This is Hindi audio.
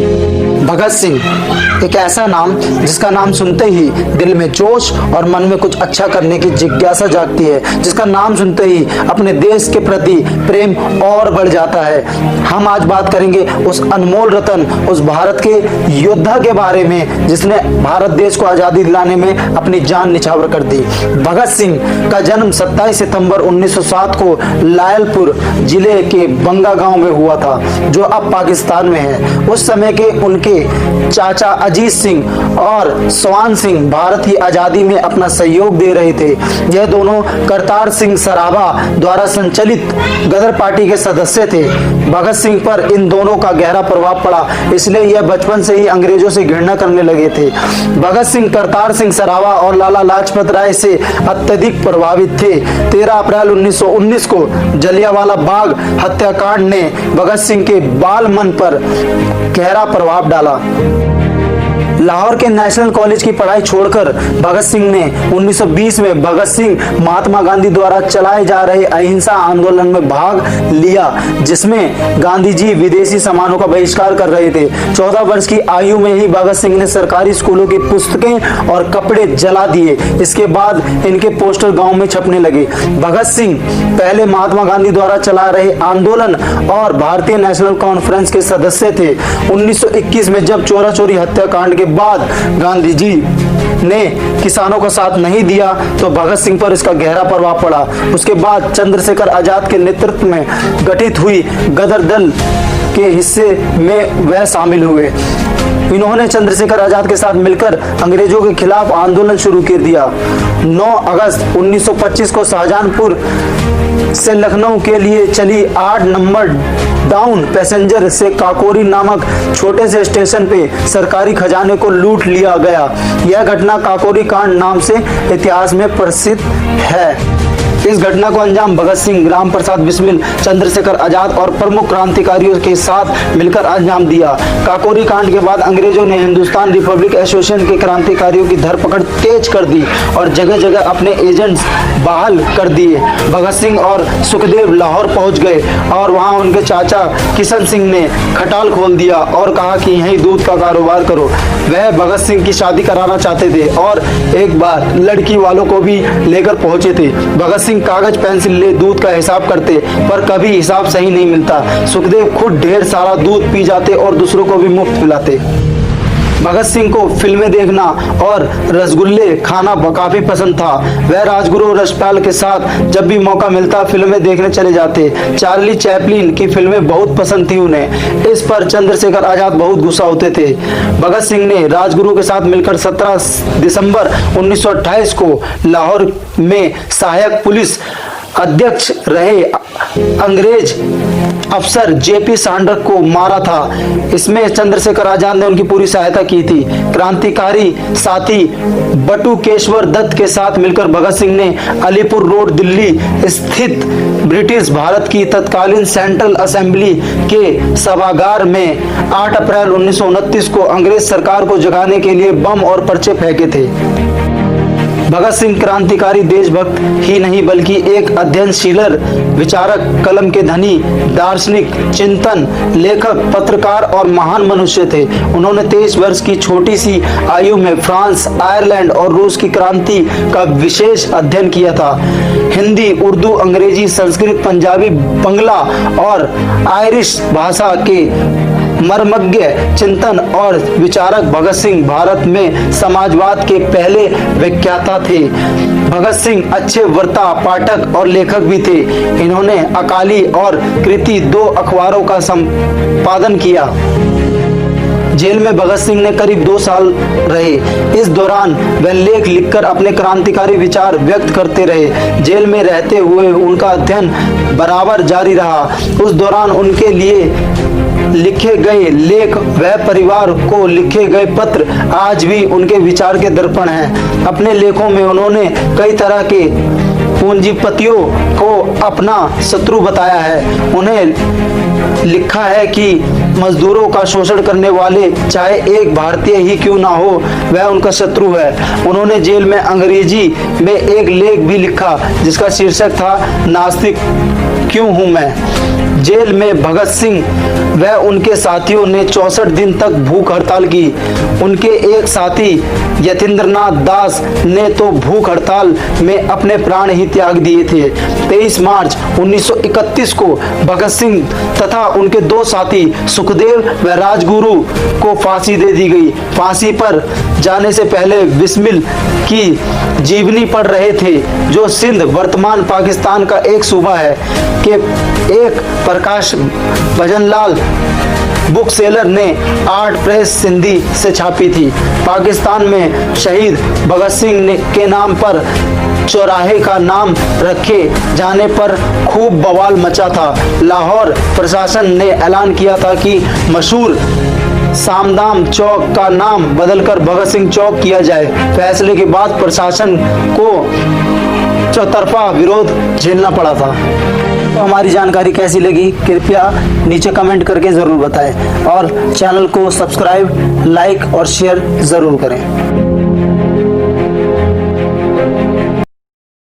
भगत सिंह एक ऐसा नाम जिसका नाम सुनते ही दिल में जोश और मन में कुछ अच्छा करने की जिज्ञासा जागती है, जिसका नाम सुनते ही अपने देश के प्रति प्रेम और बढ़ जाता है। हम आज बात करेंगे उस अनमोल रतन, उस भारत के योद्धा के बारे में जिसने भारत देश को आजादी दिलाने में अपनी जान निछावर कर दी। भगत सिंह का जन्म 27 सितंबर 1907 को लायलपुर जिले के बंगा गांव में हुआ था, जो अब पाकिस्तान में है। उस समय के उनके चाचा अजीत सिंह और स्वान सिंह भारत की आजादी में अपना सहयोग दे रहे थे। यह दोनों करतार सिंह सराभा द्वारा संचालित गदर पार्टी के सदस्य थे। भगत सिंह पर इन दोनों का गहरा प्रभाव पड़ा, इसलिए यह बचपन से ही अंग्रेजों से घृणा करने लगे थे। भगत सिंह करतार सिंह सराभा और लाला लाजपत राय से अत्यधिक प्रभावित थे। 13 अप्रैल 1919 को जलियांवाला बाग हत्याकांड ने भगत सिंह के बाल मन पर गहरा प्रभाव डाला। लाहौर के नेशनल कॉलेज की पढ़ाई छोड़कर भगत सिंह ने 1920 में भगत सिंह महात्मा गांधी द्वारा चलाए जा रहे अहिंसा आंदोलन में भाग लिया, जिसमें गांधी जी विदेशी सामानों का बहिष्कार कर रहे थे। 14 वर्ष की आयु में ही भगत सिंह ने सरकारी स्कूलों की पुस्तकें और कपड़े जला दिए। इसके बाद इनके पोस्टर गांव में छपने लगे। भगत सिंह पहले महात्मा गांधी द्वारा चला रहे आंदोलन और भारतीय नेशनल कॉन्फ्रेंस के सदस्य थे। 1921 में जब चोरा चोरी हत्याकांड के बाद गांधी जी ने किसानों का साथ नहीं दिया तो भगत सिंह पर इसका गहरा प्रभाव पड़ा। उसके बाद चंद्रशेखर आजाद के नेतृत्व में गठित हुई गदर दल के हिस्से में वह शामिल हुए। इन्होंने चंद्रशेखर आजाद के साथ मिलकर अंग्रेजों के खिलाफ आंदोलन शुरू कर दिया। 9 अगस्त 1925 को शाहजहांपुर से लखनऊ के लिए चली 8 नंबर डाउन पैसेंजर से काकोरी नामक छोटे से स्टेशन पे सरकारी खजाने को लूट लिया गया। यह घटना काकोरी कांड नाम से इतिहास में प्रसिद्ध है। इस घटना को अंजाम भगत सिंह, राम प्रसाद बिस्मिल, चंद्रशेखर आजाद और प्रमुख क्रांतिकारियों के साथ मिलकर अंजाम दिया। काकोरी कांड के बाद अंग्रेजों ने हिंदुस्तान रिपब्लिक एसोसिएशन के क्रांतिकारियों की धरपकड़ तेज कर दी और जगह जगह अपने एजेंट्स बहाल कर दिए। भगत सिंह और सुखदेव लाहौर पहुंच गए और वहां उनके चाचा किशन सिंह ने खटाल खोल दिया और कहा कि यहीं दूध का कारोबार करो। वह भगत सिंह की शादी कराना चाहते थे और एक बार लड़की वालों को भी लेकर पहुंचे थे। भगत सिंह कागज पेंसिल ले दूध का हिसाब करते, पर कभी हिसाब सही नहीं मिलता। सुखदेव खुद ढेर सारा दूध पी जाते और दूसरों को भी मुफ्त पिलाते। भगत सिंह को फिल्में देखना और रसगुल्ले खाना काफी पसंद था। वह राजगुरु रसपाल के साथ जब भी मौका मिलता फिल्में देखने चले जाते। चार्ली चैपलिन की फिल्में बहुत पसंद थी उन्हें। इस पर चंद्रशेखर आजाद बहुत गुस्सा होते थे। भगत सिंह ने राजगुरु के साथ मिलकर 17 दिसंबर 1928 को लाहौर में सहायक पुलिस अध्यक्ष रहे अंग्रेज अफसर जेपी सांडर्क को मारा था। इसमें चंद्रशेखर आजाद ने उनकी पूरी सहायता की थी। क्रांतिकारी साथी बटुकेश्वर दत्त के साथ मिलकर भगत सिंह ने अलीपुर रोड दिल्ली स्थित ब्रिटिश भारत की तत्कालीन सेंट्रल असेंबली के सभागार में 8 अप्रैल 1929 को अंग्रेज सरकार को जगाने के लिए बम और पर्चे फेंके थे। भगत सिंह क्रांतिकारी देशभक्त ही नहीं बल्कि एक अध्ययनशील विचारक, कलम के धनी, दार्शनिक, चिंतन, लेखक, पत्रकार और महान मनुष्य थे। उन्होंने 23 वर्ष की छोटी सी आयु में फ्रांस, आयरलैंड और रूस की क्रांति का विशेष अध्ययन किया था। हिंदी, उर्दू, अंग्रेजी, संस्कृत, पंजाबी, बंगला और आयरिश भाषा के मर्मज्ञ चिंतन और विचारक भगत सिंह भारत में समाजवाद के पहले व्याख्याता थे। भगत सिंह अच्छे वक्ता, पाठक और लेखक भी थे। इन्होंने अकाली और कृति 2 अखबारों का संपादन किया। जेल में भगत सिंह ने करीब 2 साल रहे। इस दौरान वह लेख लिखकर अपने क्रांतिकारी विचार व्यक्त करते रहे। जेल में रहते हुए उनका अध्ययन बराबर जारी रहा। उस दौरान उनके लिए लिखे गए लेख व परिवार को लिखे गए पत्र आज भी उनके विचार के दर्पण हैं। अपने लेखों में उन्होंने कई तरह के पूंजीपतियों को अपना शत्रु बताया है। उन्हें लिखा है कि मजदूरों का शोषण करने वाले चाहे एक भारतीय ही क्यों ना हो, वह उनका शत्रु है। उन्होंने जेल में अंग्रेजी में एक लेख भी लिखा जिसका शीर्षक था नास्तिक क्यों हूं मैं। जेल में भगत सिंह व उनके साथियों ने 64 दिन तक भूख हड़ताल की। उनके एक साथी यतीन्द्रनाथ दास ने तो भूख हड़ताल में अपने प्राण ही त्याग दिए थे। 23 मार्च 1931 को भगत सिंह तथा उनके दो साथी सुखदेव व राजगुरु को फांसी दे दी गई। फांसी पर जाने से पहले बिस्मिल की जीवनी पढ़ रहे थे, जो सिंध वर्तमान पाकिस्तान का एक सूबा है, के एक प्रकाश भजनलाल बुक सेलर ने आर्ट प्रेस सिंधी से छापी थी। पाकिस्तान में शहीद भगत सिंह के नाम पर चौराहे का नाम रखे जाने पर खूब बवाल मचा था। लाहौर प्रशासन ने ऐलान किया था कि मशहूर सामदाम चौक का नाम बदलकर भगत सिंह चौक किया जाए। फैसले के बाद प्रशासन को चौतरफा विरोध झेलना पड़ा था। तो हमारी जानकारी कैसी लगी कृपया नीचे कमेंट करके ज़रूर बताएं और चैनल को सब्सक्राइब, लाइक और शेयर ज़रूर करें।